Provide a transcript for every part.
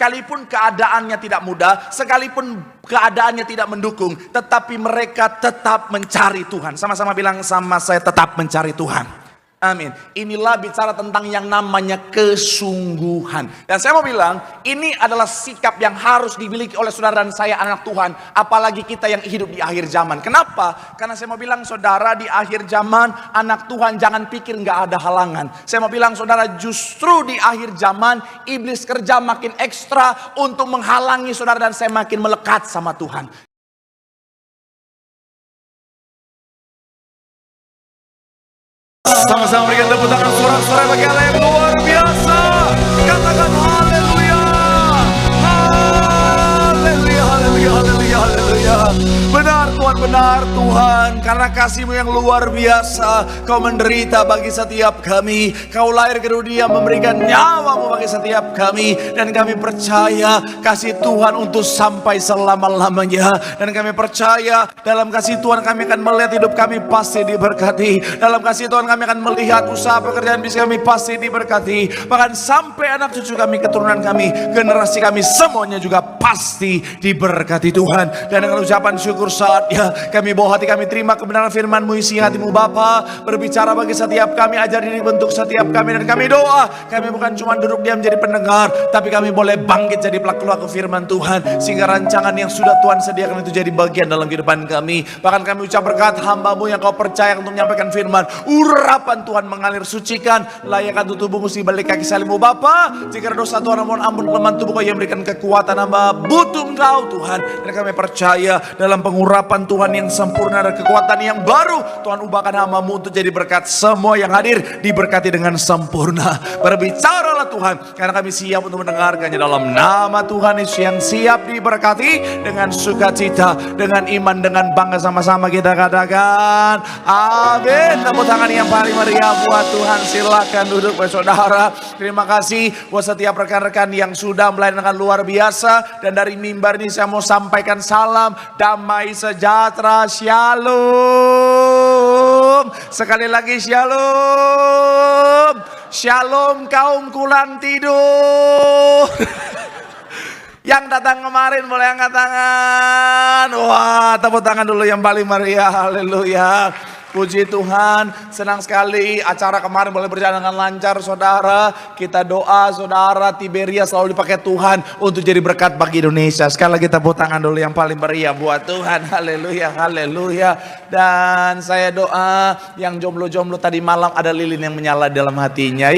sekalipun keadaannya tidak mudah, sekalipun keadaannya tidak mendukung, tetapi mereka tetap mencari Tuhan. Sama-sama bilang sama saya, tetap mencari Tuhan. Amin. Inilah bicara tentang yang namanya kesungguhan. Dan saya mau bilang, ini adalah sikap yang harus dimiliki oleh saudara dan saya, anak Tuhan. Apalagi kita yang hidup di akhir zaman. Kenapa? Karena saya mau bilang, saudara, di akhir zaman, anak Tuhan jangan pikir nggak ada halangan. Saya mau bilang, saudara, justru di akhir zaman, iblis kerja makin ekstra untuk menghalangi saudara dan saya makin melekat sama Tuhan. Sama-sama berikan tepuk tangan, sorak-sorai bagi Allah yang luar biasa. Katakan haleluya. Haleluya, haleluya, haleluya, haleluya. Benar Tuhan, benar Tuhan. Karena kasih-Mu yang luar biasa, Kau menderita bagi setiap kami. Kau lahir ke dunia memberikan nyawa-Mu bagi setiap kami. Dan kami percaya kasih Tuhan untuk sampai selama-lamanya. Dan kami percaya dalam kasih Tuhan kami akan melihat hidup kami pasti diberkati. Dalam kasih Tuhan kami akan melihat usaha pekerjaan bisnis kami pasti diberkati. Bahkan sampai anak cucu kami, keturunan kami, generasi kami semuanya juga pasti diberkati Tuhan. Dan dengan ucapan syukur saatnya kami bawa hati kami terima kebenaran firman-Mu, isi hati-Mu Bapa, berbicara bagi setiap kami, ajar diri bentuk setiap kami. Dan kami doa, kami bukan cuma duduk diam jadi pendengar, tapi kami boleh bangkit jadi pelaku-pelaku firman Tuhan, sehingga rancangan yang sudah Tuhan sediakan itu jadi bagian dalam kehidupan kami. Bahkan kami ucap berkat hamba-Mu yang Kau percaya untuk menyampaikan firman, urapan Tuhan mengalir, sucikan, layakkan tubuh-Mu di balik kaki salib-Mu Bapa. Jika ada dosa Tuhan mohon ampun, kelemahan tubuh Kau yang berikan kekuatan, hamba butuh Engkau Tuhan. Dan kami percaya dalam pengurapan Tuhan yang sempurna dan kekuatan yang baru, Tuhan ubahkan hamba-Mu untuk jadi berkat. Semua yang hadir diberkati dengan sempurna. Berbicaralah Tuhan, karena kami siap untuk mendengarkannya dalam nama Tuhan Yesus yang siap diberkati dengan sukacita, dengan iman, dengan bangga. Sama-sama kita katakan amin. Tepuk tangan yang paling meriah buat Tuhan. Silakan duduk saudara. Terima kasih buat setiap rekan-rekan yang sudah melayani dengan luar biasa. Dan dari mimbar ini saya mau sampaikan salam damai sejahtera, shalom. Sekali lagi shalom. Shalom kaum kulang tidur. Yang datang kemarin boleh angkat tangan. Wah, tepuk tangan dulu yang paling meriah. Haleluya. Puji Tuhan, senang sekali acara kemarin boleh berjalan dengan lancar saudara. Kita doa saudara Tiberia selalu dipakai Tuhan untuk jadi berkat bagi Indonesia. Sekali lagi tepuk tangan dulu yang paling meriah buat Tuhan. Haleluya, haleluya. Dan saya doa yang jomblo-jomblo tadi malam ada lilin yang menyala dalam hatinya.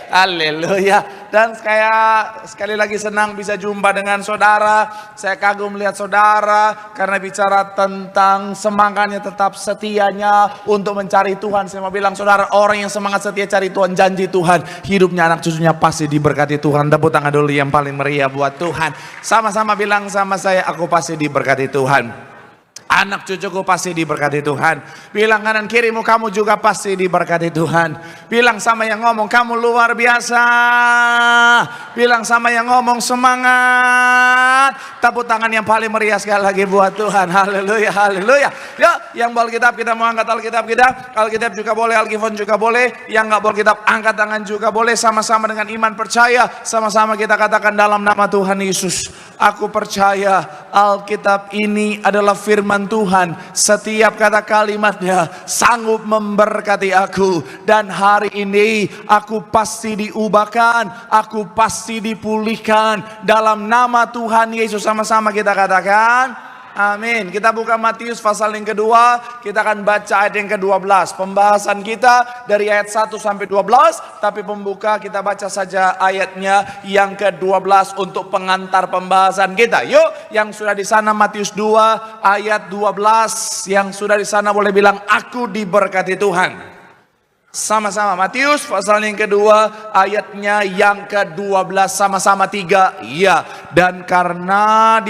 Haleluya. Dan saya sekali lagi senang bisa jumpa dengan saudara. Saya kagum melihat saudara karena bicara tentang semangatnya tetap setianya untuk mencari Tuhan. Saya mau bilang saudara, orang yang semangat setia cari Tuhan, janji Tuhan, hidupnya anak cucunya pasti diberkati Tuhan. Tepuk tangan dulu yang paling meriah buat Tuhan. Sama-sama bilang sama saya, aku pasti diberkati Tuhan. Anak cucuku pasti diberkati Tuhan. Bilang kanan kirimu, kamu juga pasti diberkati Tuhan. Bilang sama yang ngomong, kamu luar biasa. Bilang sama yang ngomong, semangat. Tepuk tangan yang paling meriah sekali lagi buat Tuhan. Haleluya, haleluya. Ya, yang bawa Alkitab kita mau angkat Alkitab kita. Alkitab juga boleh, Alkifon juga boleh. Yang nggak bawa Alkitab angkat tangan juga boleh. Sama-sama dengan iman percaya. Sama-sama kita katakan dalam nama Tuhan Yesus, aku percaya Alkitab ini adalah firman Tuhan, setiap kata kalimatnya sanggup memberkati aku. Dan hari ini aku pasti diubahkan, aku pasti dipulihkan dalam nama Tuhan Yesus. Sama-sama kita katakan amin. Kita buka Matius pasal yang kedua, kita akan baca ayat yang ke-12. Pembahasan kita dari ayat 1 sampai 12, tapi pembuka kita baca saja ayatnya yang ke-12 untuk pengantar pembahasan kita. Yuk, yang sudah di sana Matius 2 ayat 12, yang sudah di sana boleh bilang aku diberkati Tuhan. Sama-sama Matius pasal yang kedua ayatnya yang ke-12, sama-sama 3. Ya, dan karena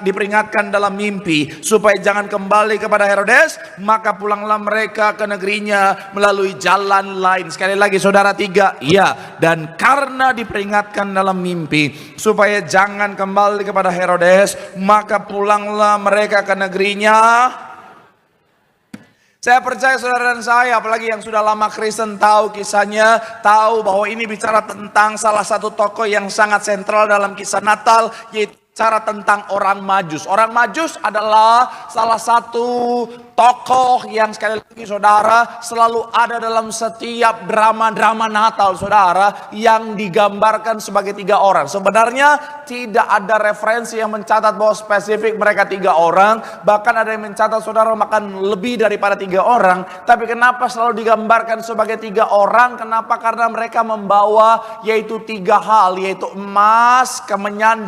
diperingatkan dalam mimpi supaya jangan kembali kepada Herodes, maka pulanglah mereka ke negerinya melalui jalan lain. Sekali lagi saudara 3. Ya, dan karena diperingatkan dalam mimpi supaya jangan kembali kepada Herodes, maka pulanglah mereka ke negerinya. Saya percaya saudara dan saya, apalagi yang sudah lama Kristen, tahu kisahnya, tahu bahwa ini bicara tentang salah satu tokoh yang sangat sentral dalam kisah Natal, yaitu bicara tentang orang Majus. Orang Majus adalah salah satu tokoh yang sekali lagi saudara selalu ada dalam setiap drama-drama Natal saudara, yang digambarkan sebagai 3 orang. Sebenarnya tidak ada referensi yang mencatat bahwa spesifik mereka 3 orang. Bahkan ada yang mencatat saudara makan lebih daripada 3 orang. Tapi kenapa selalu digambarkan sebagai 3 orang? Kenapa? Karena mereka membawa yaitu 3 hal, yaitu emas, kemenyan,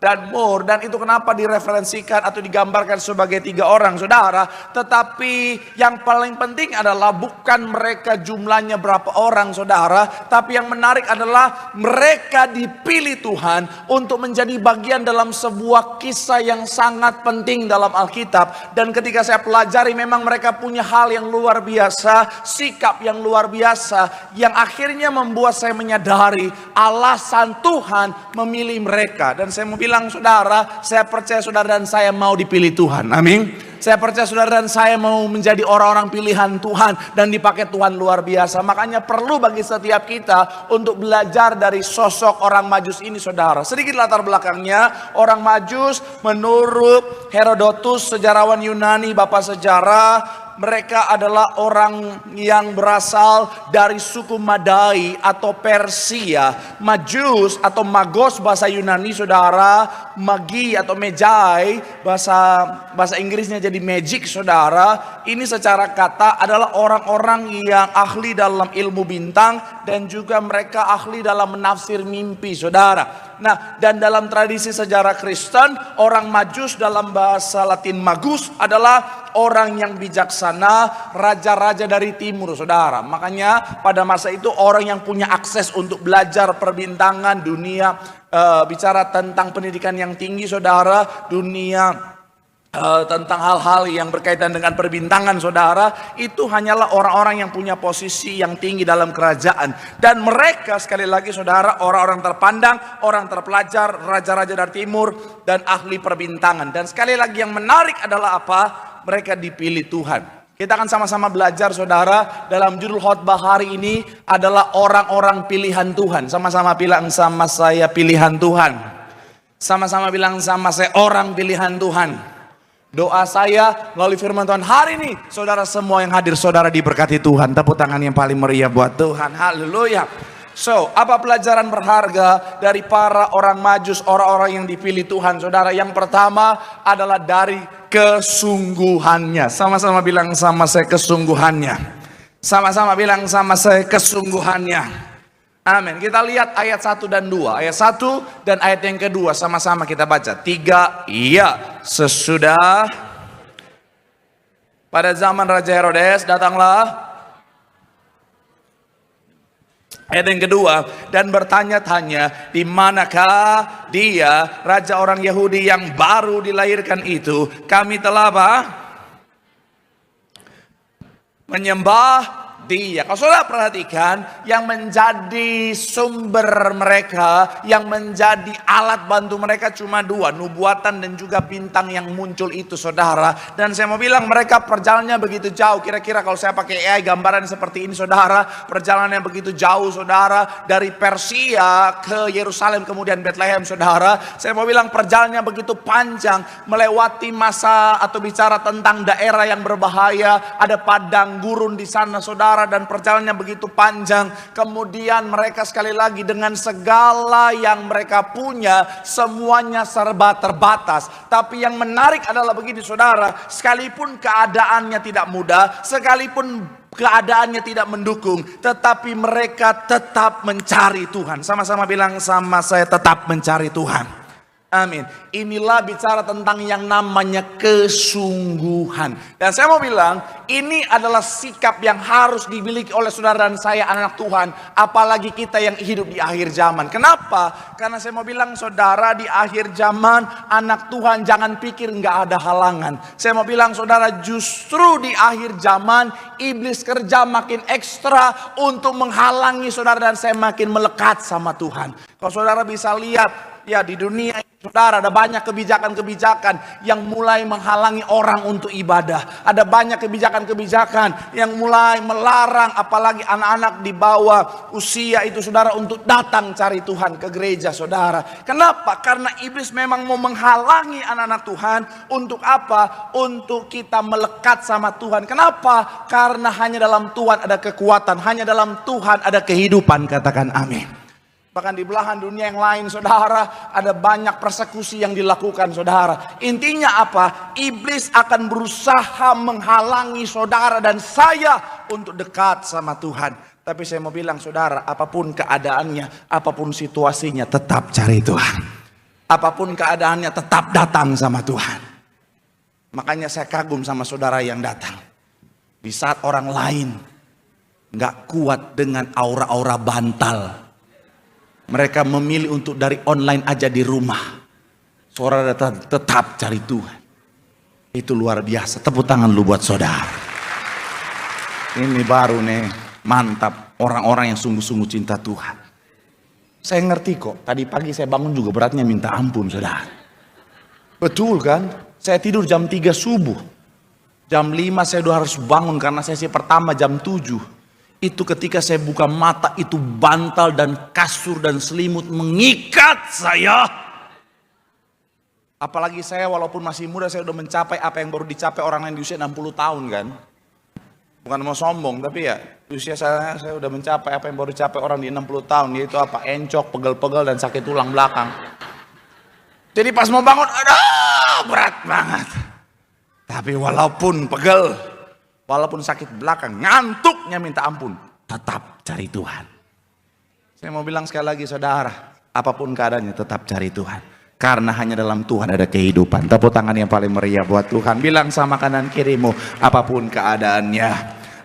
dan mur. Dan itu kenapa direferensikan atau digambarkan sebagai 3 orang saudara. Tetapi yang paling penting adalah bukan mereka jumlahnya berapa orang saudara, tapi yang menarik adalah mereka dipilih Tuhan untuk menjadi bagian dalam sebuah kisah yang sangat penting dalam Alkitab. Dan ketika saya pelajari, memang mereka punya hal yang luar biasa, sikap yang luar biasa, yang akhirnya membuat saya menyadari alasan Tuhan memilih mereka. Dan saya mau bilang saudara, saya percaya saudara dan saya mau dipilih Tuhan. Amin. Saya percaya saudara dan saya mau menjadi orang-orang pilihan Tuhan dan dipakai Tuhan luar biasa. Makanya perlu bagi setiap kita untuk belajar dari sosok orang Majus ini saudara. Sedikit latar belakangnya, orang Majus menurut Herodotus, sejarawan Yunani, bapak sejarah, mereka adalah orang yang berasal dari suku Madai atau Persia. Majus atau Magos bahasa Yunani saudara, Magi atau Mejai bahasa Inggrisnya jadi magic saudara. Ini secara kata adalah orang-orang yang ahli dalam ilmu bintang dan juga mereka ahli dalam menafsir mimpi saudara. Nah, dan dalam tradisi sejarah Kristen, orang Majus dalam bahasa Latin Magus adalah orang yang bijaksana, raja-raja dari timur saudara. Makanya pada masa itu orang yang punya akses untuk belajar perbintangan dunia, bicara tentang pendidikan yang tinggi saudara, dunia tentang hal-hal yang berkaitan dengan perbintangan saudara, itu hanyalah orang-orang yang punya posisi yang tinggi dalam kerajaan. Dan mereka sekali lagi saudara, orang-orang terpandang, orang terpelajar, raja-raja dari timur dan ahli perbintangan. Dan sekali lagi yang menarik adalah apa? Mereka dipilih Tuhan. Kita akan sama-sama belajar saudara, dalam judul khotbah hari ini adalah orang-orang pilihan Tuhan. Sama-sama bilang sama saya, pilihan Tuhan. Sama-sama bilang sama saya, orang pilihan Tuhan. Doa saya melalui firman Tuhan hari ini, saudara semua yang hadir, saudara diberkati Tuhan. Tepuk tangan yang paling meriah buat Tuhan. Haleluya. So, apa pelajaran berharga dari para orang Majus, orang-orang yang dipilih Tuhan saudara? Yang pertama adalah dari kesungguhannya. Sama-sama bilang sama saya, kesungguhannya. Sama-sama bilang sama saya, kesungguhannya. Amin. Kita lihat ayat 1 dan 2. Ayat 1 dan ayat yang kedua sama-sama kita baca. 3. Iya, sesudah pada zaman Raja Herodes datanglah. Ayat yang kedua, dan bertanya-tanya, di manakah dia, raja orang Yahudi yang baru dilahirkan itu? Kami telah apa? Menyembah dia. Kalau saudara perhatikan, yang menjadi sumber mereka, yang menjadi alat bantu mereka cuma 2, nubuatan dan juga bintang yang muncul itu saudara. Dan saya mau bilang mereka perjalanannya begitu jauh. Kira-kira kalau saya pakai AI gambaran seperti ini saudara, perjalanannya begitu jauh saudara, dari Persia ke Yerusalem kemudian Bethlehem saudara. Saya mau bilang perjalanannya begitu panjang, melewati masa atau bicara tentang daerah yang berbahaya, ada padang gurun di sana saudara. Dan perjalanannya begitu panjang. Kemudian mereka sekali lagi dengan segala yang mereka punya, semuanya serba terbatas. Tapi yang menarik adalah begini saudara, sekalipun keadaannya tidak mudah, sekalipun keadaannya tidak mendukung, tetapi mereka tetap mencari Tuhan. Sama-sama bilang sama saya, tetap mencari Tuhan. Amin. Inilah bicara tentang yang namanya kesungguhan. Dan saya mau bilang, ini adalah sikap yang harus dimiliki oleh saudara dan saya, anak Tuhan. Apalagi kita yang hidup di akhir zaman. Kenapa? Karena saya mau bilang saudara, di akhir zaman anak Tuhan jangan pikir nggak ada halangan. Saya mau bilang saudara, justru di akhir zaman iblis kerja makin ekstra untuk menghalangi saudara dan saya makin melekat sama Tuhan. Kalau saudara bisa lihat, ya di dunia Saudara, ada banyak kebijakan-kebijakan yang mulai menghalangi orang untuk ibadah. Ada banyak kebijakan-kebijakan yang mulai melarang apalagi anak-anak di bawah usia itu, saudara, untuk datang cari Tuhan ke gereja, saudara. Kenapa? Karena iblis memang mau menghalangi anak-anak Tuhan. Untuk apa? Untuk kita melekat sama Tuhan. Kenapa? Karena hanya dalam Tuhan ada kekuatan, hanya dalam Tuhan ada kehidupan. Katakan amin. Bahkan di belahan dunia yang lain, saudara, ada banyak persekusi yang dilakukan, saudara. Intinya apa? Iblis akan berusaha menghalangi saudara dan saya untuk dekat sama Tuhan. Tapi saya mau bilang, saudara, apapun keadaannya, apapun situasinya, tetap cari Tuhan. Apapun keadaannya, tetap datang sama Tuhan. Makanya saya kagum sama saudara yang datang. Di saat orang lain gak kuat dengan aura-aura bantal, mereka memilih untuk dari online aja di rumah. Saudara tetap cari Tuhan. Itu luar biasa. Tepuk tangan lu buat saudara. Ini baru nih, mantap. Orang-orang yang sungguh-sungguh cinta Tuhan. Saya ngerti kok. Tadi pagi saya bangun juga beratnya minta ampun, saudara. Betul kan? Saya tidur jam 3 subuh. Jam 5 saya udah harus bangun karena sesi pertama jam 7. Itu ketika saya buka mata, itu bantal dan kasur dan selimut mengikat saya. Apalagi saya walaupun masih muda, saya udah mencapai apa yang baru dicapai orang lain di usia 60 tahun kan. Bukan mau sombong, tapi ya di usia saya udah mencapai apa yang baru dicapai orang di 60 tahun. Yaitu apa? Encok, pegel-pegel dan sakit tulang belakang. Jadi pas mau bangun, aduh berat banget. Tapi walaupun pegel, walaupun sakit belakang, ngantuknya minta ampun, tetap cari Tuhan. Saya mau bilang sekali lagi, saudara, apapun keadaannya tetap cari Tuhan. Karena hanya dalam Tuhan ada kehidupan. Tepuk tangan yang paling meriah buat Tuhan. Bilang sama kanan kirimu, apapun keadaannya,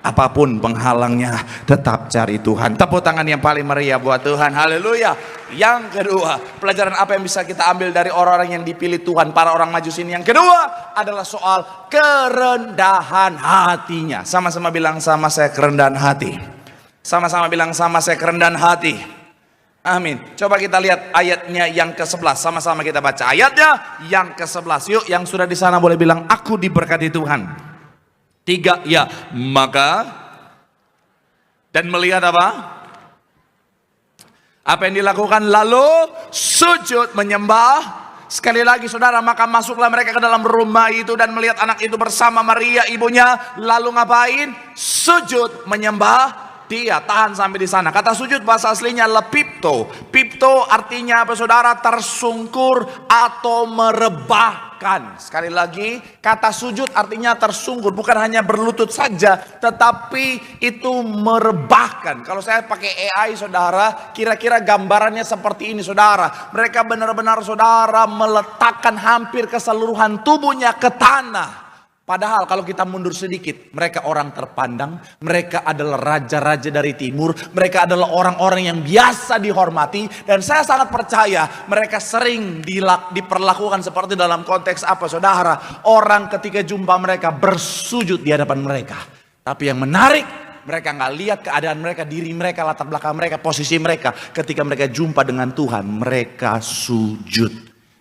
apapun penghalangnya, tetap cari Tuhan. Tepuk tangan yang paling meriah buat Tuhan. Haleluya. Yang kedua, pelajaran apa yang bisa kita ambil dari orang-orang yang dipilih Tuhan, para orang Majus ini? Yang kedua adalah soal kerendahan hatinya. Sama-sama bilang sama saya kerendahan hati. Sama-sama bilang sama saya kerendahan hati. Amin. Coba kita lihat ayatnya yang ke-11. Sama-sama kita baca ayatnya yang ke-11. Yuk, yang sudah di sana boleh bilang aku diberkati Tuhan. 3 ya. Maka dan melihat apa? Apa yang dilakukan? Lalu sujud menyembah. Sekali lagi saudara, maka masuklah mereka ke dalam rumah itu dan melihat anak itu bersama Maria ibunya. Lalu ngapain? Sujud menyembah dia. Tahan sampai di sana. Kata sujud bahasa aslinya lepipto. Pipto artinya apa saudara? Tersungkur atau merebahkan. Sekali lagi, kata sujud artinya tersungkur. Bukan hanya berlutut saja, tetapi itu merebahkan. Kalau saya pakai AI saudara, kira-kira gambarannya seperti ini saudara. Mereka benar-benar saudara meletakkan hampir keseluruhan tubuhnya ke tanah. Padahal kalau kita mundur sedikit, mereka orang terpandang, mereka adalah raja-raja dari timur, mereka adalah orang-orang yang biasa dihormati, dan saya sangat percaya mereka sering diperlakukan seperti dalam konteks apa saudara? Orang ketika jumpa mereka bersujud di hadapan mereka. Tapi yang menarik, mereka nggak lihat keadaan mereka, diri mereka, latar belakang mereka, posisi mereka. Ketika mereka jumpa dengan Tuhan, mereka sujud.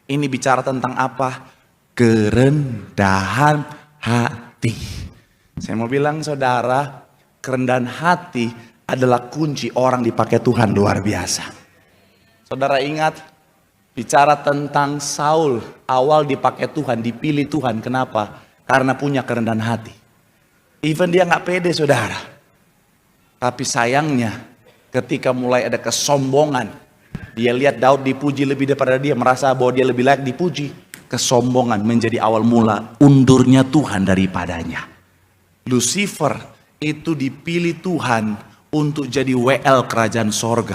Ini bicara tentang apa? Kerendahan hati. Saya mau bilang saudara, kerendahan hati adalah kunci orang dipakai Tuhan luar biasa. Saudara ingat bicara tentang Saul, awal dipakai Tuhan, dipilih Tuhan. Kenapa? Karena punya kerendahan hati. Even dia nggak pede saudara. Tapi sayangnya ketika mulai ada kesombongan, dia lihat Daud dipuji lebih daripada dia, merasa bahwa dia lebih layak dipuji. Kesombongan menjadi awal mula undurnya Tuhan daripadanya. Lucifer itu dipilih Tuhan untuk jadi WL kerajaan sorga.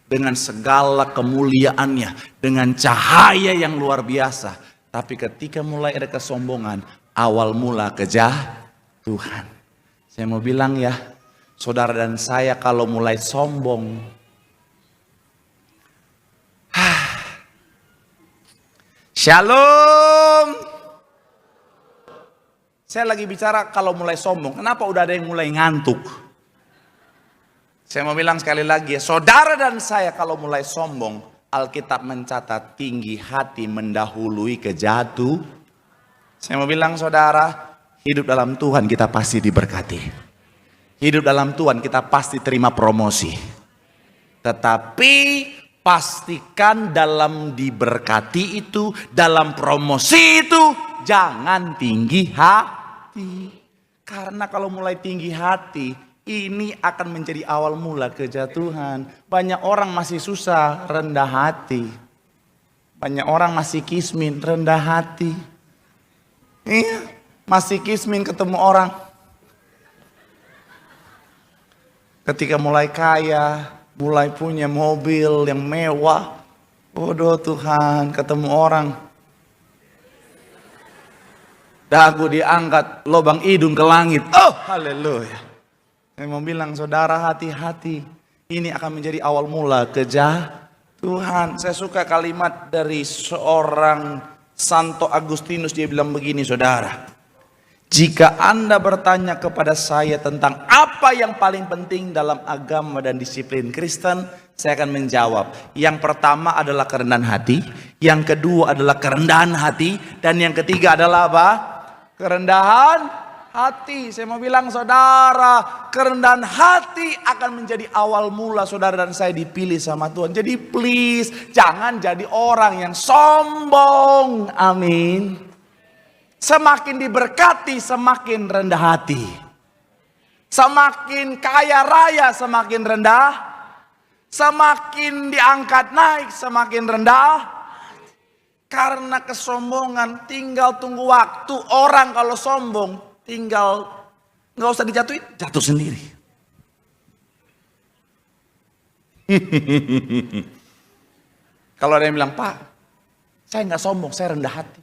Dengan segala kemuliaannya, dengan cahaya yang luar biasa. Tapi ketika mulai ada kesombongan, awal mula kejahatan. Saya mau bilang ya, saudara dan saya kalau mulai sombong, Shalom. Saya lagi bicara kalau mulai sombong. Kenapa udah ada yang mulai ngantuk? Saya mau bilang sekali lagi ya, saudara dan saya kalau mulai sombong, Alkitab mencatat tinggi hati mendahului kejatuh. Saya mau bilang saudara, hidup dalam Tuhan kita pasti diberkati. Hidup dalam Tuhan kita pasti terima promosi. Tetapi pastikan dalam diberkati itu, dalam promosi itu, jangan tinggi hati. Karena kalau mulai tinggi hati, ini akan menjadi awal mula kejatuhan. Banyak orang masih susah, rendah hati. Banyak orang masih kismin, rendah hati. Iya, masih kismin ketemu orang. Ketika mulai kaya, mulai punya mobil yang mewah, bodoh Tuhan, ketemu orang. Dagu diangkat, lubang hidung ke langit. Oh, haleluya. Saya mau bilang saudara, hati-hati. Ini akan menjadi awal mula kejatuhan. Saya suka kalimat dari seorang Santo Agustinus, dia bilang begini saudara. Jika Anda bertanya kepada saya tentang apa yang paling penting dalam agama dan disiplin Kristen, saya akan menjawab. Yang pertama adalah kerendahan hati, yang kedua adalah kerendahan hati, dan yang ketiga adalah apa? Kerendahan hati. Saya mau bilang saudara, kerendahan hati akan menjadi awal mula saudara dan saya dipilih sama Tuhan. Jadi please, jangan jadi orang yang sombong. Amin. Semakin diberkati, semakin rendah hati. Semakin kaya raya, semakin rendah. Semakin diangkat naik, semakin rendah. Karena kesombongan tinggal tunggu waktu. Orang kalau sombong tinggal nggak usah dijatuhin, jatuh sendiri. Kalau ada yang bilang, Pak, saya nggak sombong, saya rendah hati.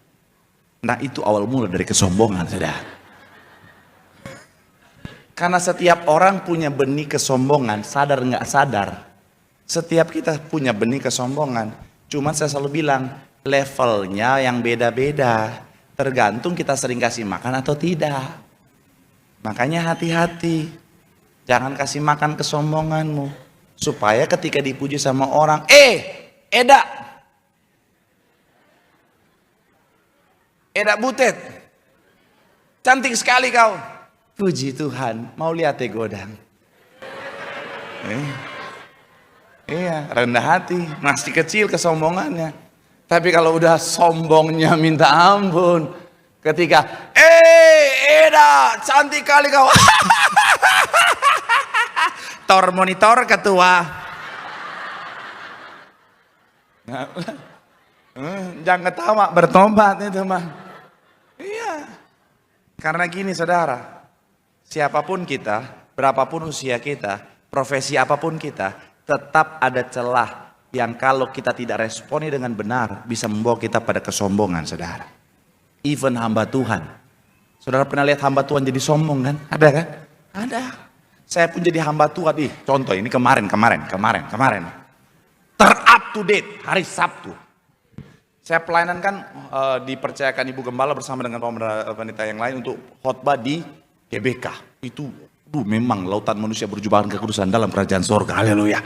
Nah itu awal mula dari kesombongan, saudara. Karena setiap orang punya benih kesombongan, sadar nggak sadar. Setiap kita punya benih kesombongan. Cuma saya selalu bilang, levelnya yang beda-beda. Tergantung kita sering kasih makan atau tidak. Makanya hati-hati. Jangan kasih makan kesombonganmu. Supaya ketika dipuji sama orang, Eda Butet, cantik sekali kau. Puji Tuhan, mau lihat godang. Iya, rendah hati, masih kecil kesombongannya. Tapi kalau udah sombongnya minta ampun. Ketika, Eda, cantik kali kau. Tor monitor ketua. Jangan ketawa, bertobat itu mah. Iya. Karena gini saudara, siapapun kita, berapapun usia kita, profesi apapun kita, tetap ada celah yang kalau kita tidak responi dengan benar, bisa membawa kita pada kesombongan saudara. Even hamba Tuhan. Saudara pernah lihat hamba Tuhan jadi sombong kan? Ada kan? Ada. Saya pun jadi hamba Tuhan. Contoh ini kemarin. Ter-up to date, hari Sabtu. Saya pelayanan kan dipercayakan Ibu Gembala bersama dengan pemerintah yang lain untuk khotbah di GBK. Itu memang lautan manusia berjubahan kekudusan dalam kerajaan surga. Haleluya.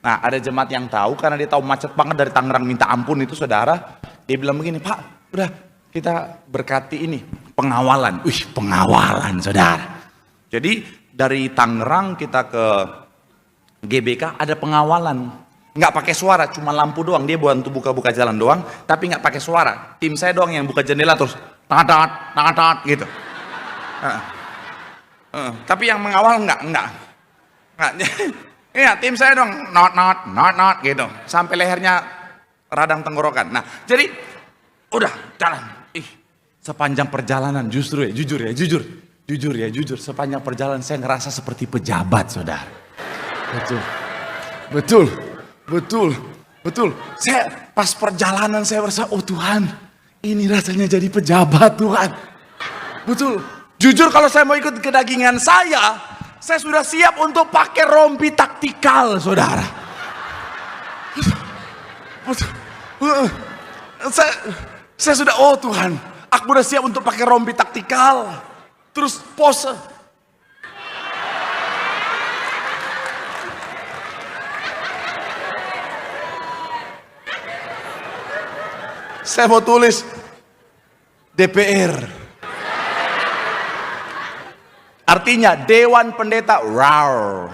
Nah ada jemaat yang tahu karena dia tahu macet banget dari Tangerang minta ampun itu saudara. Dia bilang begini, Pak udah kita berkati ini pengawalan. Pengawalan saudara. Jadi dari Tangerang kita ke GBK ada pengawalan. Nggak pakai suara, cuma lampu doang. Dia bantu buka-buka jalan doang, tapi nggak pakai suara. Tim saya doang yang buka jendela terus tangat gitu. Tapi yang mengawal enggak. Iya, tim saya doang not gitu. Sampai lehernya radang tenggorokan. Nah, jadi udah jalan. Sepanjang perjalanan jujur sepanjang perjalanan saya ngerasa seperti pejabat, saudara. Betul. Saya pas perjalanan saya merasa, oh Tuhan, ini rasanya jadi pejabat Tuhan. Betul. Jujur kalau saya mau ikut kedagingan saya sudah siap untuk pakai rompi taktikal, saudara. Saya sudah, oh Tuhan, aku udah siap untuk pakai rompi taktikal. Terus pose. Saya mau tulis DPR. Artinya Dewan Pendeta RAR.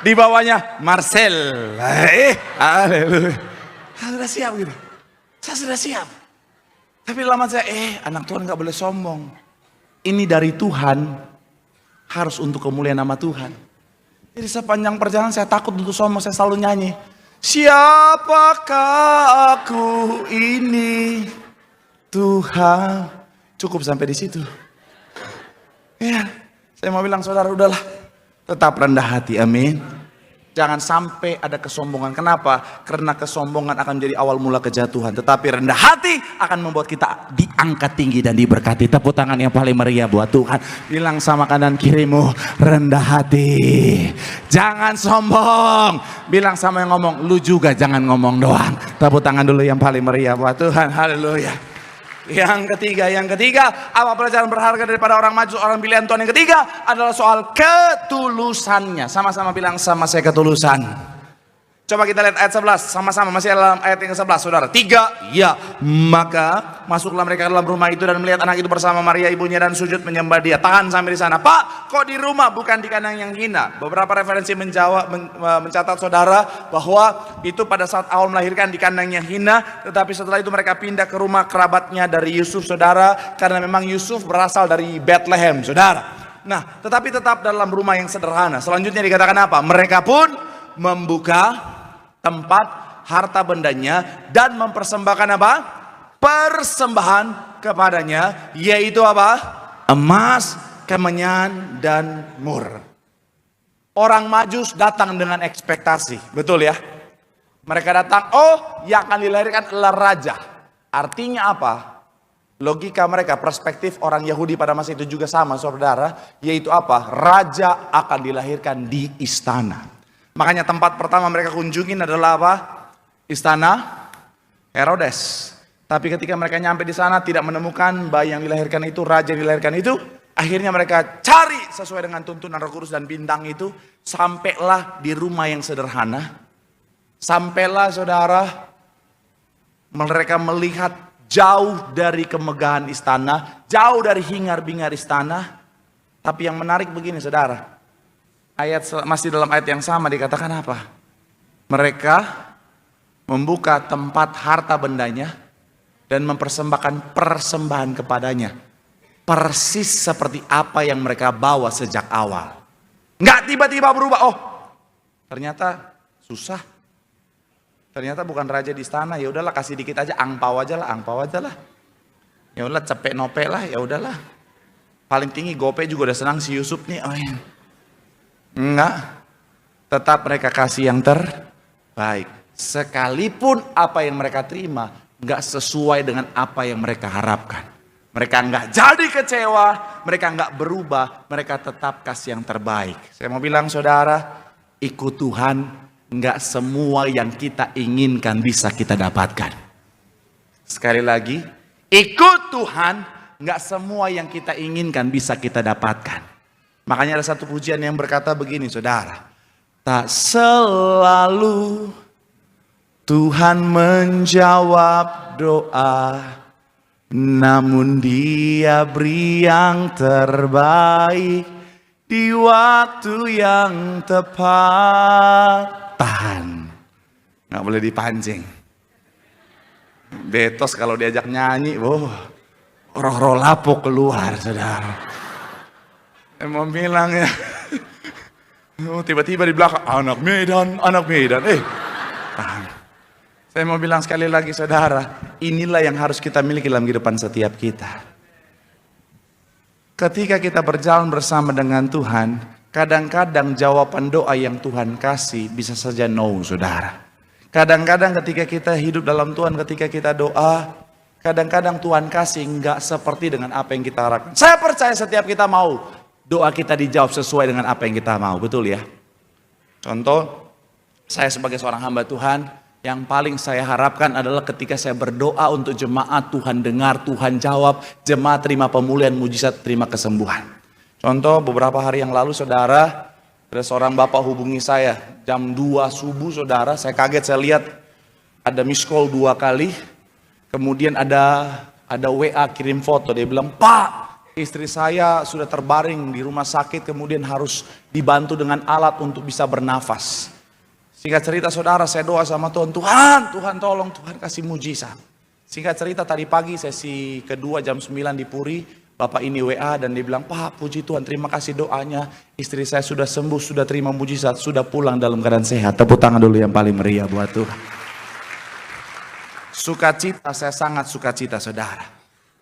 Di bawahnya Marcel. Haleluya. Saya sudah siap gitu. Saya sudah siap. Tapi lama saya, anak Tuhan gak boleh sombong. Ini dari Tuhan, harus untuk kemuliaan nama Tuhan. Jadi sepanjang perjalanan saya takut untuk sombong, saya selalu nyanyi. Siapakah aku ini, Tuhan. Cukup sampai di situ. Ya, saya mau bilang saudara, udahlah. Tetap rendah hati, amin. Jangan sampai ada kesombongan. Kenapa? Karena kesombongan akan menjadi awal mula kejatuhan. Tetapi rendah hati akan membuat kita diangkat tinggi dan diberkati. Tepuk tangan yang paling meriah buat Tuhan. Bilang sama kanan kirimu, rendah hati. Jangan sombong. Bilang sama yang ngomong, lu juga jangan ngomong doang. Tepuk tangan dulu yang paling meriah buat Tuhan. Haleluya. Yang ketiga, apa pelajaran berharga daripada orang maju, orang pilihan Tuhan? Yang ketiga adalah soal ketulusannya. Sama-sama bilang sama saya, ketulusan. Coba kita lihat ayat 11, sama-sama masih dalam ayat yang ke-11, saudara. 3, ya. Maka masuklah mereka ke dalam rumah itu dan melihat anak itu bersama Maria ibunya dan sujud menyembah dia. Tahan sampai di sana. Pak, kok di rumah bukan di kandang yang hina? Beberapa referensi mencatat saudara bahwa itu pada saat awal melahirkan di kandang yang hina, tetapi setelah itu mereka pindah ke rumah kerabatnya dari Yusuf, saudara, karena memang Yusuf berasal dari Bethlehem, saudara. Nah, tetapi tetap dalam rumah yang sederhana. Selanjutnya dikatakan apa? Mereka pun membuka tempat harta bendanya dan mempersembahkan apa? Persembahan kepadanya, yaitu apa? Emas, kemenyan, dan mur. Orang Majus datang dengan ekspektasi, betul ya? Mereka datang, yang akan dilahirkan adalah raja. Artinya apa? Logika mereka, perspektif orang Yahudi pada masa itu juga sama, saudara, yaitu apa? Raja akan dilahirkan di istana. Makanya tempat pertama mereka kunjungin adalah apa? Istana Herodes. Tapi ketika mereka nyampe di sana tidak menemukan bayi yang dilahirkan itu, raja yang dilahirkan itu, akhirnya mereka cari sesuai dengan tuntunan Roh Kudus dan bintang itu, sampailah di rumah yang sederhana. Sampailah saudara, mereka melihat jauh dari kemegahan istana, jauh dari hingar-bingar istana. Tapi yang menarik begini saudara, masih dalam ayat yang sama dikatakan apa? Mereka membuka tempat harta bendanya dan mempersembahkan persembahan kepadanya. Persis seperti apa yang mereka bawa sejak awal. Nggak tiba-tiba berubah. Ternyata susah. Ternyata bukan raja di istana. Ya udahlah, kasih dikit aja, angpau aja lah. Ya udahlah, cepet nope lah, ya udahlah. Paling tinggi gope juga udah senang si Yusuf nih. Enggak, tetap mereka kasih yang terbaik. Sekalipun apa yang mereka terima enggak sesuai dengan apa yang mereka harapkan. Mereka enggak jadi kecewa, mereka enggak berubah, mereka tetap kasih yang terbaik. Saya mau bilang saudara, ikut Tuhan, enggak semua yang kita inginkan bisa kita dapatkan. Sekali lagi, ikut Tuhan, enggak semua yang kita inginkan bisa kita dapatkan. Makanya ada satu pujian yang berkata begini saudara. Tak selalu Tuhan menjawab doa, namun Dia beri yang terbaik di waktu yang tepat. Tahan, nggak boleh dipancing. Betos kalau diajak nyanyi, roh-roh lapuk keluar saudara. Mau bilang ya, tiba-tiba di belakang, anak Medan. Tahan. Saya mau bilang sekali lagi saudara, inilah yang harus kita miliki dalam kehidupan setiap kita. Ketika kita berjalan bersama dengan Tuhan, kadang-kadang jawaban doa yang Tuhan kasih bisa saja no, saudara. Kadang-kadang ketika kita hidup dalam Tuhan, ketika kita doa, kadang-kadang Tuhan kasih enggak seperti dengan apa yang kita harapkan. Saya percaya setiap kita mau doa kita dijawab sesuai dengan apa yang kita mau, betul ya? Contoh, saya sebagai seorang hamba Tuhan, yang paling saya harapkan adalah ketika saya berdoa untuk jemaat, Tuhan dengar, Tuhan jawab, jemaat terima pemulihan, mujizat, terima kesembuhan. Contoh, beberapa hari yang lalu saudara, ada seorang bapak hubungi saya, jam 2 subuh saudara, saya kaget, saya lihat ada miss call 2 kali, kemudian ada WA kirim foto, dia bilang, "Pak, istri saya sudah terbaring di rumah sakit, kemudian harus dibantu dengan alat untuk bisa bernafas." Singkat cerita saudara, saya doa sama Tuhan, Tuhan tolong, Tuhan kasih mujizat. Singkat cerita tadi pagi sesi kedua jam 9 di Puri, Bapak ini WA dan dia bilang, "Pak, puji Tuhan, terima kasih doanya. Istri saya sudah sembuh, sudah terima mujizat, sudah pulang dalam keadaan sehat." Tepuk tangan dulu yang paling meriah buat Tuhan. Sukacita, saya sangat sukacita saudara.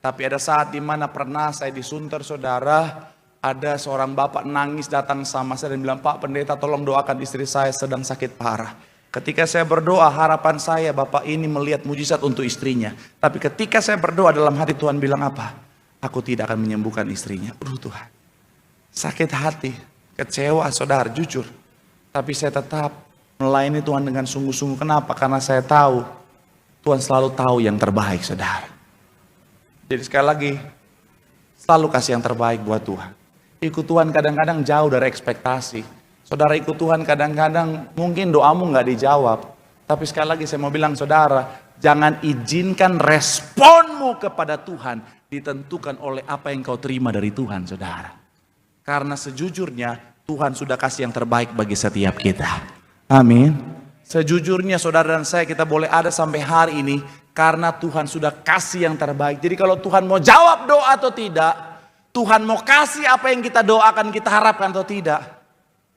Tapi ada saat dimana pernah saya disunter saudara, ada seorang bapak nangis datang sama saya dan bilang, "Pak pendeta, tolong doakan istri saya sedang sakit parah." Ketika saya berdoa, harapan saya bapak ini melihat mujizat untuk istrinya. Tapi ketika saya berdoa dalam hati, Tuhan bilang apa? "Aku tidak akan menyembuhkan istrinya." Tuhan, sakit hati, kecewa saudara, jujur. Tapi saya tetap melayani Tuhan dengan sungguh-sungguh. Kenapa? Karena saya tahu Tuhan selalu tahu yang terbaik saudara. Jadi sekali lagi, selalu kasih yang terbaik buat Tuhan. Ikut Tuhan kadang-kadang jauh dari ekspektasi. Saudara, ikut Tuhan kadang-kadang mungkin doamu nggak dijawab. Tapi sekali lagi saya mau bilang saudara, jangan izinkan responmu kepada Tuhan ditentukan oleh apa yang kau terima dari Tuhan saudara. Karena sejujurnya Tuhan sudah kasih yang terbaik bagi setiap kita. Amin. Sejujurnya saudara dan saya, kita boleh ada sampai hari ini karena Tuhan sudah kasih yang terbaik. Jadi kalau Tuhan mau jawab doa atau tidak, Tuhan mau kasih apa yang kita doakan, kita harapkan atau tidak,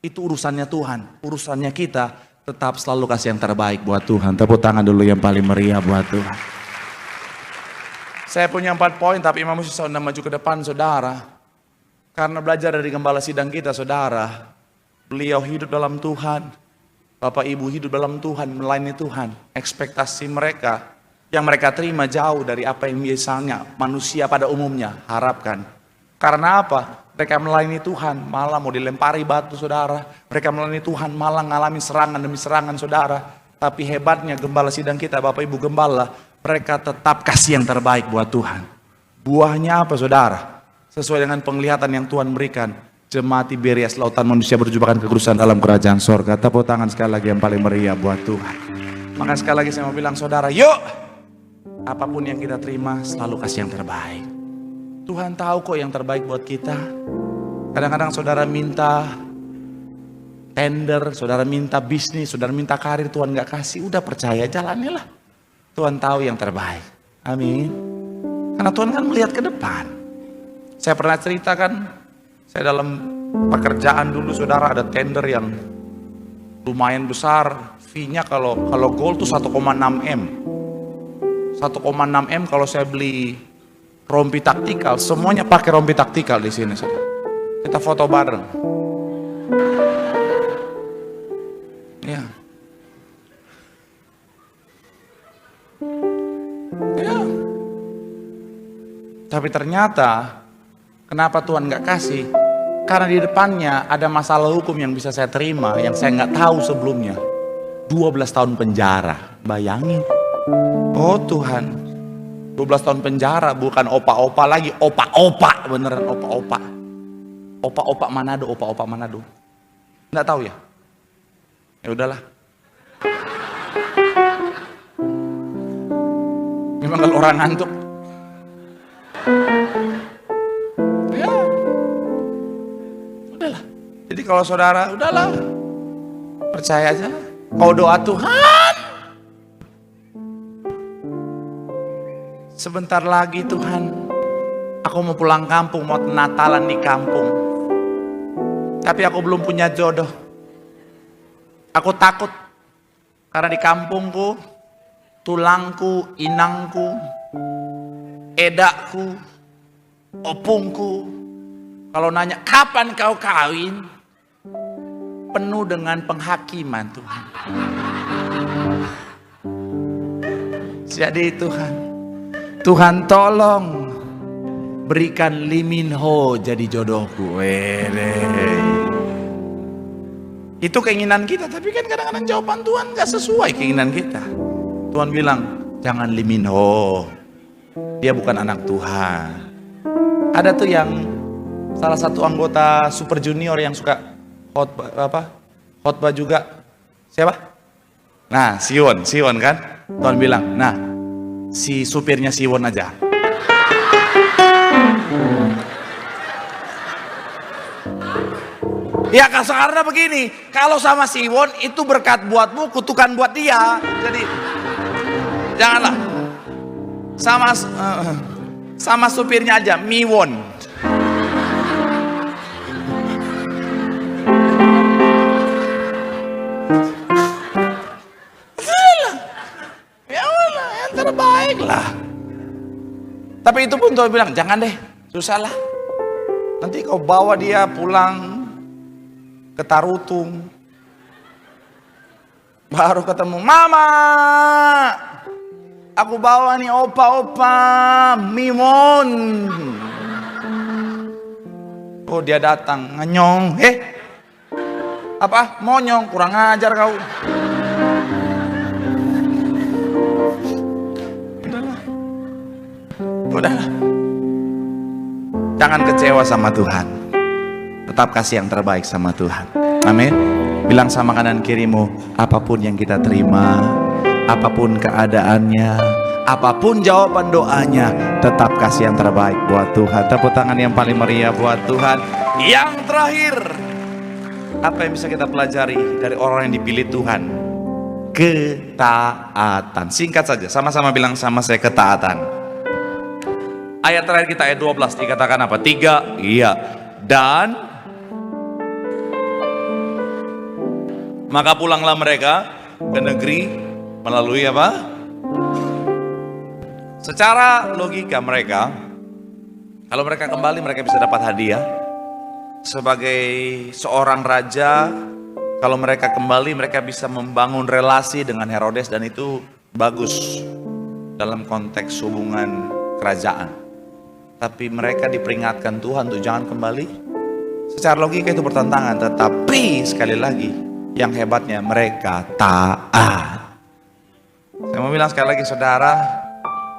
itu urusannya Tuhan. Urusannya kita tetap selalu kasih yang terbaik buat Tuhan. Tepuk tangan dulu yang paling meriah buat Tuhan. Saya punya 4 poin, tapi Imam Musa sudah maju ke depan saudara. Karena belajar dari gembala sidang kita saudara, beliau hidup dalam Tuhan. Bapak Ibu hidup dalam Tuhan, melayani Tuhan. Ekspektasi mereka yang mereka terima jauh dari apa yang biasanya manusia pada umumnya harapkan. Karena apa? Mereka melayani Tuhan malah mau dilempari batu saudara. Mereka melayani Tuhan malah ngalami serangan demi serangan saudara. Tapi hebatnya gembala sidang kita, Bapak Ibu gembala, mereka tetap kasih yang terbaik buat Tuhan. Buahnya apa saudara? Sesuai dengan penglihatan yang Tuhan berikan. Jemaat Tiberias, lautan manusia berjumpakan kekudusan dalam kerajaan sorga. Tepuk tangan sekali lagi yang paling meriah buat Tuhan. Maka sekali lagi saya mau bilang saudara, yuk, apapun yang kita terima selalu kasih yang terbaik. Tuhan tahu kok yang terbaik buat kita. Kadang-kadang saudara minta tender, saudara minta bisnis, saudara minta karir, Tuhan gak kasih, udah percaya jalanilah. Tuhan tahu yang terbaik. Amin. Karena Tuhan kan melihat ke depan. Saya pernah ceritakan, saya dalam pekerjaan dulu saudara ada tender yang lumayan besar. Fee-nya kalau gold tuh 1,6 M. 1,6 M kalau saya beli rompi taktikal, semuanya pakai rompi taktikal di sini saudara. Kita foto bareng. Ya. Ya. Tapi ternyata kenapa Tuhan nggak kasih? Karena di depannya ada masalah hukum yang bisa saya terima, yang saya nggak tahu sebelumnya. 12 tahun penjara, bayangin. Oh Tuhan, 12 tahun penjara, bukan opa-opa lagi, opa-opa, beneran opa-opa. Opa-opa Manado. Nggak tahu ya? Ya udahlah. Memang kalau orang ngantuk. Ya. Udahlah. Jadi kalau saudara, udahlah. Percaya aja. Kau doa Tuhan. Sebentar lagi Tuhan, aku mau pulang kampung, mau Natalan di kampung. Tapi aku belum punya jodoh. Aku takut. Karena di kampungku, tulangku, inangku, edakku, opungku, kalau nanya kapan kau kawin, penuh dengan penghakiman Tuhan. Jadi Tuhan tolong berikan Lee Min Ho jadi jodohku. Itu keinginan kita, tapi kan kadang-kadang jawaban Tuhan gak sesuai keinginan kita. Tuhan bilang, jangan Lee Min Ho, dia bukan anak Tuhan. Ada tuh yang salah satu anggota Super Junior yang suka khotbah juga. Siapa? Nah, Sion kan? Tuhan bilang, nah si supirnya Siwon aja. Ya karena begini, kalau sama Siwon itu berkat buatmu, kutukan buat dia. Jadi janganlah sama supirnya aja, Miwon. Ya Allah, yang terbaik lah. Tapi itu pun Tuhan bilang, jangan deh, susah lah. Nanti kau bawa dia pulang ke Tarutung, baru ketemu, mama, aku bawa nih opa-opa Mimon. Oh dia datang, nganyong, apa, monyong, kurang ajar kau. Udahlah, jangan kecewa sama Tuhan. Tetap kasih yang terbaik sama Tuhan. Amin. Bilang sama kanan kirimu, apapun yang kita terima, apapun keadaannya, apapun jawaban doanya, tetap kasih yang terbaik buat Tuhan. Tepuk tangan yang paling meriah buat Tuhan. Yang terakhir, apa yang bisa kita pelajari dari orang yang dipilih Tuhan? Ketaatan. Singkat saja, sama-sama bilang sama saya, ketaatan. Ayat terakhir kita ayat 12 dikatakan apa? 3, iya. Dan maka pulanglah mereka ke negeri melalui apa? Secara logika mereka, kalau mereka kembali mereka bisa dapat hadiah. Sebagai seorang raja, kalau mereka kembali mereka bisa membangun relasi dengan Herodes, dan itu bagus dalam konteks hubungan kerajaan. Tapi mereka diperingatkan Tuhan untuk jangan kembali. Secara logika itu bertentangan, tetapi sekali lagi yang hebatnya mereka taat. Saya mau bilang sekali lagi saudara,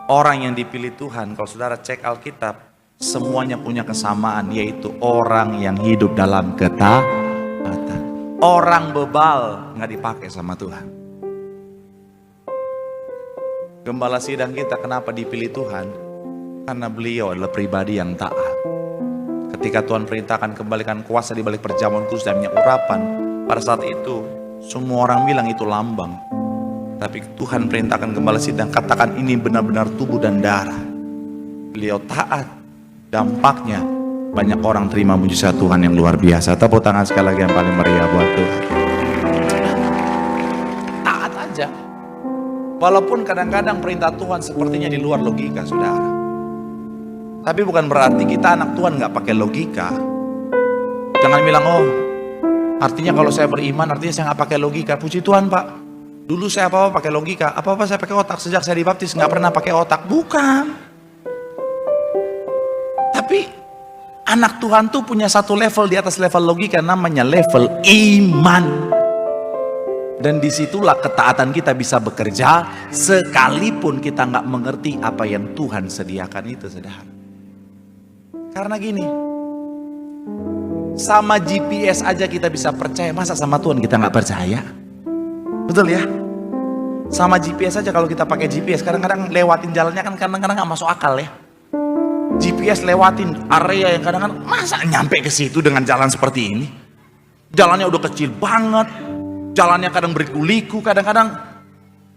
orang yang dipilih Tuhan, kalau saudara cek Alkitab, semuanya punya kesamaan, yaitu orang yang hidup dalam ketaatan. Orang bebal nggak dipakai sama Tuhan. Gembala sidang kita kenapa dipilih Tuhan? Karena beliau adalah pribadi yang taat. Ketika Tuhan perintahkan kembalikan kuasa di balik perjamuan kudus dan minyak urapan, pada saat itu semua orang bilang itu lambang. Tapi Tuhan perintahkan gembala sidang, katakan ini benar-benar tubuh dan darah. Beliau taat, dampaknya banyak orang terima mujizat Tuhan yang luar biasa. Tepuk tangan sekali lagi yang paling meriah buat Tuhan. Taat aja. Walaupun kadang-kadang perintah Tuhan sepertinya di luar logika saudara. Tapi bukan berarti kita anak Tuhan gak pakai logika. Jangan bilang, oh artinya kalau saya beriman, artinya saya nggak pakai logika. Puji Tuhan Pak, dulu saya apa-apa pakai logika, apa-apa saya pakai otak. Sejak saya dibaptis nggak pernah pakai otak. Bukan. Tapi anak Tuhan tuh punya satu level di atas level logika, namanya level iman. Dan disitulah ketaatan kita bisa bekerja, sekalipun kita nggak mengerti apa yang Tuhan sediakan itu, saudara. Karena gini, sama GPS aja kita bisa percaya, masa sama Tuhan kita nggak percaya? Betul ya? Sama GPS aja, kalau kita pakai GPS kadang-kadang lewatin jalannya kan kadang-kadang nggak masuk akal ya. GPS lewatin area yang kadang-kadang masa nyampe ke situ dengan jalan seperti ini? Jalannya udah kecil banget, jalannya kadang berliku-liku, kadang-kadang.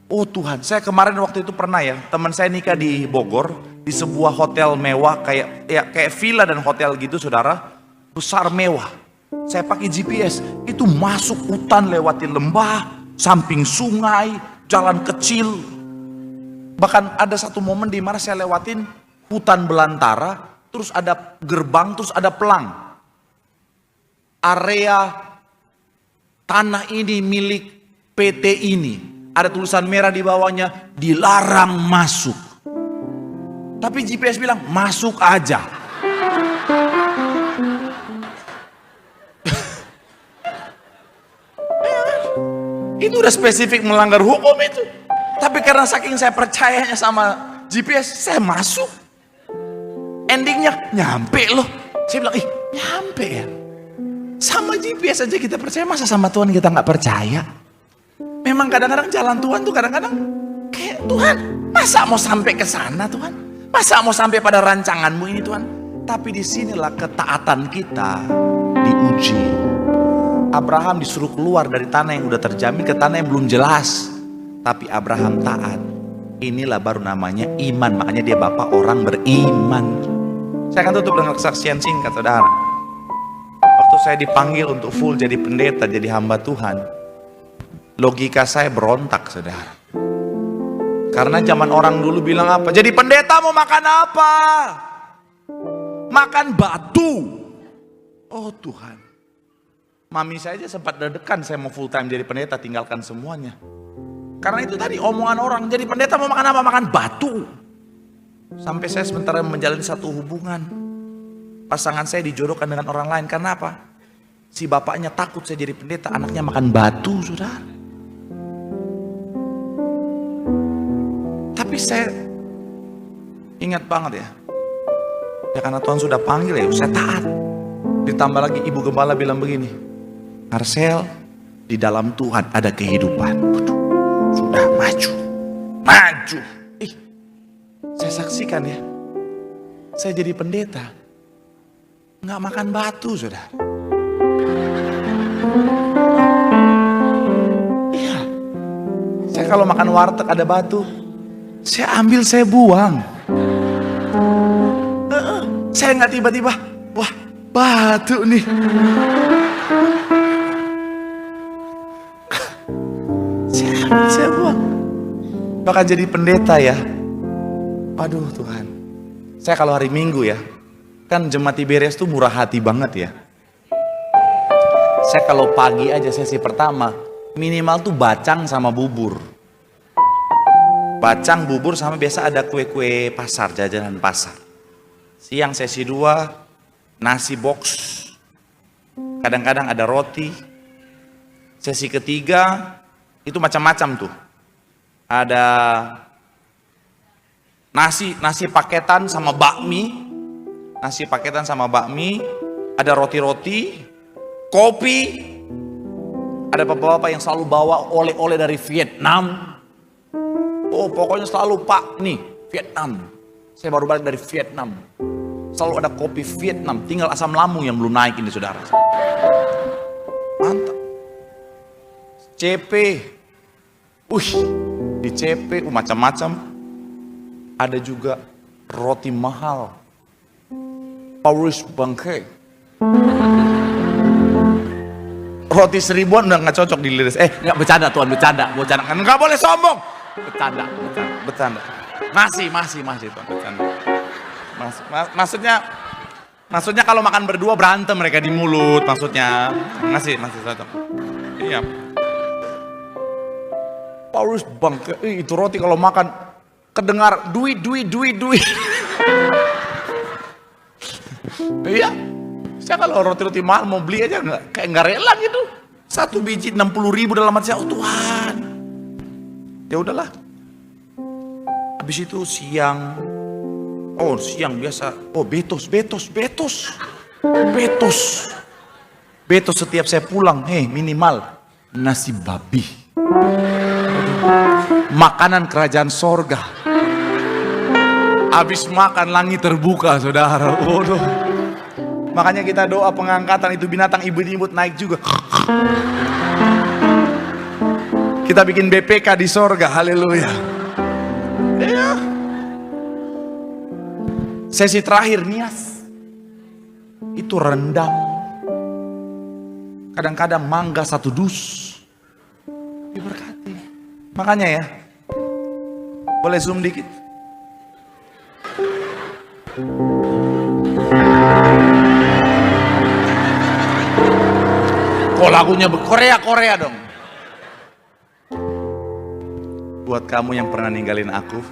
Oh Tuhan, saya kemarin waktu itu pernah ya, teman saya nikah di Bogor, di sebuah hotel mewah kayak villa dan hotel gitu saudara. Besar mewah. Saya pakai GPS, itu masuk hutan, lewatin lembah, samping sungai, jalan kecil. Bahkan ada satu momen di mana saya lewatin hutan belantara, terus ada gerbang, terus ada pelang. Area tanah ini milik PT ini. Ada tulisan merah di bawahnya, dilarang masuk. Tapi GPS bilang, masuk aja. Itu udah spesifik melanggar hukum itu. Tapi karena saking saya percayanya sama GPS, saya masuk. Endingnya nyampe loh. Saya bilang, nyampe ya. Sama GPS aja kita percaya, masa sama Tuhan kita nggak percaya? Memang kadang-kadang jalan Tuhan tuh kadang-kadang kayak Tuhan, masa mau sampai ke sana Tuhan? Masa mau sampai pada rancanganmu ini Tuhan? Tapi disinilah ketaatan kita diuji. Abraham disuruh keluar dari tanah yang udah terjamin ke tanah yang belum jelas. Tapi Abraham taat. Inilah baru namanya iman. Makanya dia bapak orang beriman. Saya akan tutup dengan kesaksian singkat saudara. Waktu saya dipanggil untuk full jadi pendeta, jadi hamba Tuhan, logika saya berontak saudara. Karena zaman orang dulu bilang apa? Jadi pendeta mau makan apa? Makan batu. Oh Tuhan. Mami saya aja sempat deg-degan saya mau full time jadi pendeta, tinggalkan semuanya. Karena itu tadi omongan orang, jadi pendeta mau makan apa? Makan batu. Sampai saya sementara menjalani satu hubungan. Pasangan saya dijodohkan dengan orang lain. Karena apa? Si bapaknya takut saya jadi pendeta, anaknya makan batu saudara. Tapi saya ingat banget ya. Ya karena Tuhan sudah panggil ya, saya taat. Ditambah lagi ibu gembala bilang begini, Marcel, di dalam Tuhan ada kehidupan. Waduh, sudah maju. Saya saksikan ya. Saya jadi pendeta, nggak makan batu saudara. Iya. Saya kalau makan warteg ada batu, saya ambil, saya buang. Saya nggak tiba-tiba, wah batu nih. Saya buang. Bahkan jadi pendeta ya. Aduh Tuhan. Saya kalau hari Minggu ya, kan jemaat Tiberias tuh murah hati banget ya. Saya kalau pagi aja sesi pertama, minimal tuh bacang sama bubur. Bacang, bubur, sama biasa ada kue-kue pasar, jajanan pasar. Siang sesi 2, nasi box. Kadang-kadang ada roti. Sesi ketiga, itu macam-macam tuh. Ada nasi paketan sama bakmi. Nasi paketan sama bakmi. Ada roti-roti, kopi. Ada bapak-bapak yang selalu bawa oleh-oleh dari Vietnam. Oh pokoknya selalu Pak nih Vietnam. Saya baru balik dari Vietnam. Selalu ada kopi Vietnam. Tinggal asam lambung yang belum naik ini saudara. Mantap. CP. Di CP macam-macam. Ada juga roti mahal. Paris Bangke. Roti 1000-an udah gak cocok di liris. Gak bercanda Tuhan, bercanda. Kan gak boleh sombong. Bercanda. Masih Tuhan, bercanda. Maksudnya kalau makan berdua berantem mereka di mulut, maksudnya. Masih cocok. Iya. Paulus Bangke, itu roti kalau makan kedengar duit. Iya. Saya kalau roti-roti mahal mau beli aja kayak nggak rela gitu. Satu biji 60.000 dalam hati saya, oh Tuhan. Ya udahlah. Habis itu siang biasa. Oh betos. Betos setiap saya pulang, minimal nasi babi. Makanan kerajaan sorga. Habis makan langit terbuka saudara. Waduh. Makanya kita doa pengangkatan itu binatang ibut-ibut naik juga. Kita bikin BPK di sorga, haleluya. Ya. Sesi terakhir nias. Itu rendang. Kadang-kadang mangga 1 dus. Diberkati. Makanya ya. Boleh zoom dikit. Kok lagunya Korea dong. Buat kamu yang pernah ninggalin aku,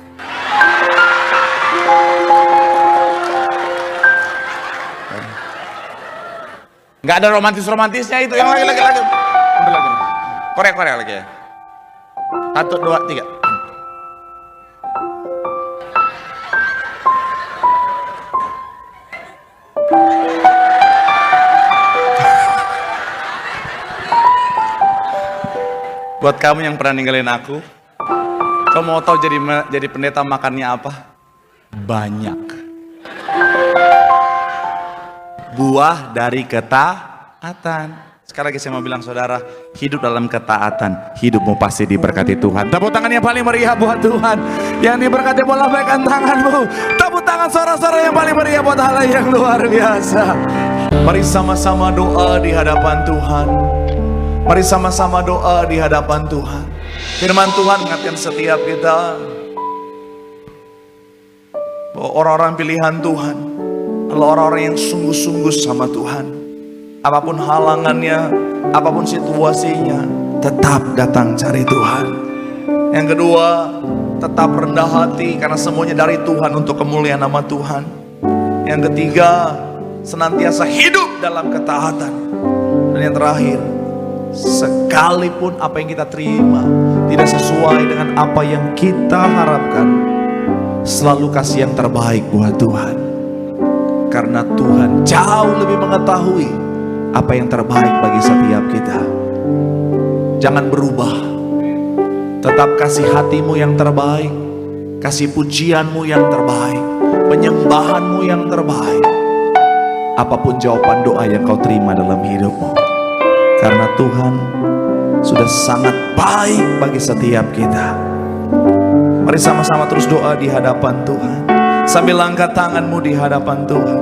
nggak ada romantisnya itu. Yang lagi. Korea lagi ya. 1, 2, 3. Buat kamu yang pernah ninggalin aku, Kau mau tahu jadi pendeta makannya apa? Banyak. Buah dari ketaatan. Sekali lagi saya mau bilang saudara, hidup dalam ketaatan, hidupmu pasti diberkati Tuhan. Tepuk tangan yang paling meriah buat Tuhan. Yang diberkati boleh lambaikan tanganmu. Tepuk tangan sorak-sorak yang paling meriah buat hal yang luar biasa. Mari sama-sama doa di hadapan Tuhan. Mari sama-sama doa di hadapan Tuhan. Firman Tuhan mengingatkan setiap kita bahwa orang-orang pilihan Tuhan adalah orang-orang yang sungguh-sungguh sama Tuhan. Apapun halangannya, apapun situasinya, tetap datang cari Tuhan. Yang kedua, tetap rendah hati karena semuanya dari Tuhan untuk kemuliaan nama Tuhan. Yang ketiga, senantiasa hidup dalam ketaatan. Dan yang terakhir, sekalipun apa yang kita terima tidak sesuai dengan apa yang kita harapkan, selalu kasih yang terbaik buat Tuhan. Karena Tuhan jauh lebih mengetahui apa yang terbaik bagi setiap kita. Jangan berubah. Tetap kasih hatimu yang terbaik, kasih pujianmu yang terbaik, penyembahanmu yang terbaik. Apapun jawaban doa yang kau terima dalam hidupmu, karena Tuhan sudah sangat baik bagi setiap kita. Mari sama-sama terus doa di hadapan Tuhan, sambil angkat tanganmu di hadapan Tuhan.